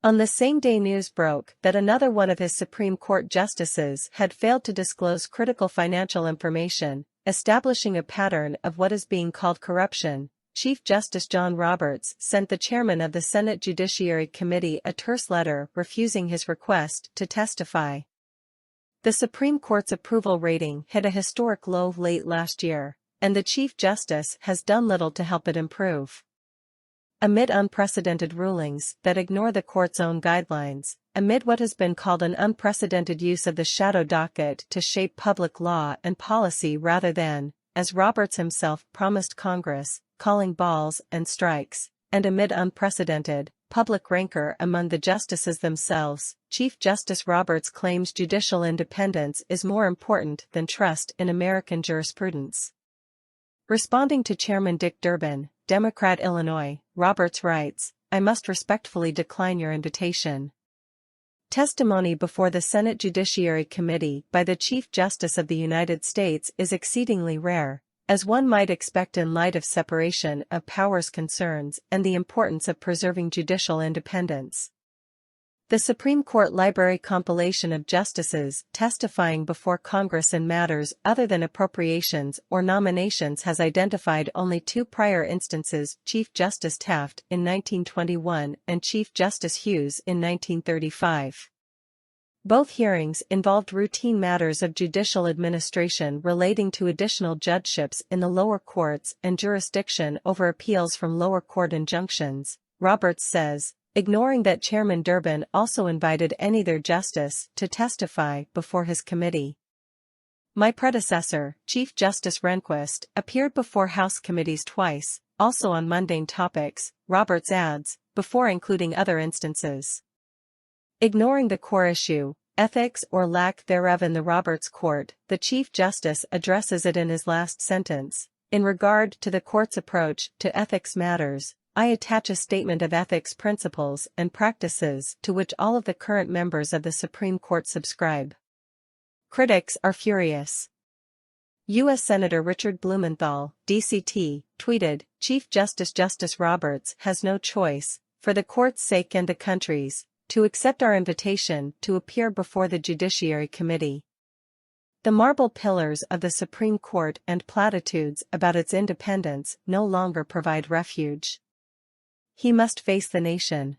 On the same day, news broke that another one of his Supreme Court justices had failed to disclose critical financial information, establishing a pattern of what is being called corruption. Chief Justice John Roberts sent the chairman of the Senate Judiciary Committee a terse letter refusing his request to testify. The Supreme Court's approval rating hit a historic low late last year, and the Chief Justice has done little to help it improve. Amid unprecedented rulings that ignore the court's own guidelines, amid what has been called an unprecedented use of the shadow docket to shape public law and policy rather than, as Roberts himself promised Congress, calling balls and strikes, and amid unprecedented, public rancor among the justices themselves, Chief Justice Roberts claims judicial independence is more important than trust in American jurisprudence. Responding to Chairman Dick Durbin, Democrat Illinois, Roberts writes, "I must respectfully decline your invitation." Testimony before the Senate Judiciary Committee by the Chief Justice of the United States is exceedingly rare, as one might expect in light of separation of powers concerns and the importance of preserving judicial independence. The Supreme Court Library compilation of justices testifying before Congress in matters other than appropriations or nominations has identified only two prior instances: Chief Justice Taft in 1921 and Chief Justice Hughes in 1935. Both hearings involved routine matters of judicial administration relating to additional judgeships in the lower courts and jurisdiction over appeals from lower court injunctions, Roberts says, ignoring that Chairman Durbin also invited another justice to testify before his committee. My predecessor, Chief Justice Rehnquist, appeared before House committees twice, also on mundane topics, Roberts adds, before including other instances. Ignoring the core issue, ethics or lack thereof in the Roberts Court, the Chief Justice addresses it in his last sentence. In regard to the court's approach to ethics matters, I attach a statement of ethics principles and practices to which all of the current members of the Supreme Court subscribe. Critics are furious. U.S. Senator Richard Blumenthal, DCT, tweeted, Chief Justice Roberts has no choice, for the court's sake and the country's, to accept our invitation to appear before the Judiciary Committee. The marble pillars of the Supreme Court and platitudes about its independence no longer provide refuge. He must face the nation.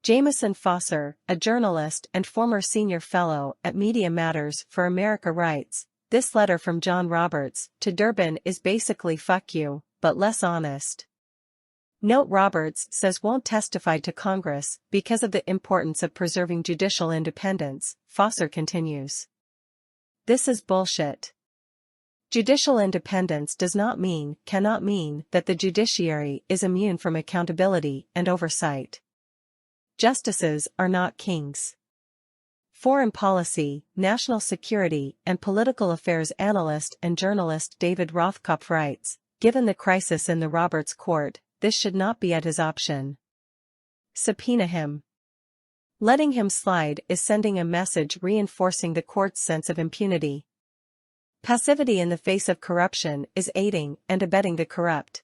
Jameson Fosser, a journalist and former senior fellow at Media Matters for America writes, this letter from John Roberts to Durbin is basically fuck you, but less honest. Note Roberts says won't testify to Congress because of the importance of preserving judicial independence, Fosser continues. This is bullshit. Judicial independence cannot mean that the judiciary is immune from accountability and oversight. Justices are not kings. Foreign policy, national security, and political affairs analyst and journalist David Rothkopf writes, given the crisis in the Roberts Court, this should not be at his option. Subpoena him. Letting him slide is sending a message reinforcing the court's sense of impunity. Passivity in the face of corruption is aiding and abetting the corrupt.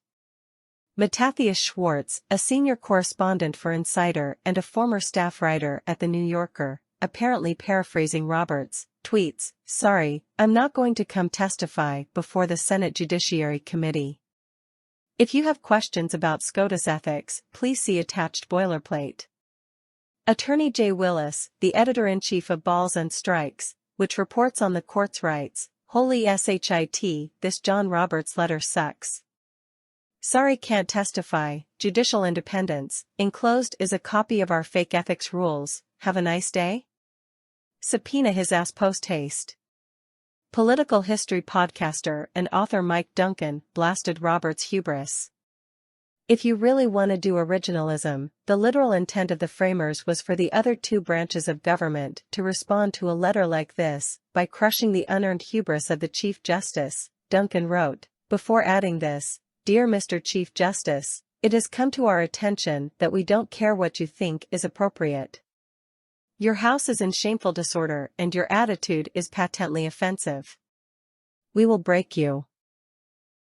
Matthias Schwartz, a senior correspondent for Insider and a former staff writer at The New Yorker, apparently paraphrasing Roberts, tweets, sorry, I'm not going to come testify before the Senate Judiciary Committee. If you have questions about SCOTUS ethics, please see attached boilerplate. Attorney Jay Willis, the editor-in-chief of Balls and Strikes, which reports on the court's rights, holy shit, this John Roberts letter sucks. Sorry, can't testify. Judicial independence. Enclosed is a copy of our fake ethics rules. Have a nice day? Subpoena his ass post haste. Political history podcaster and author Mike Duncan blasted Roberts' hubris. If you really want to do originalism, the literal intent of the framers was for the other two branches of government to respond to a letter like this, by crushing the unearned hubris of the Chief Justice, Duncan wrote, before adding this, Dear Mr. Chief Justice, it has come to our attention that we don't care what you think is appropriate. Your house is in shameful disorder and your attitude is patently offensive. We will break you.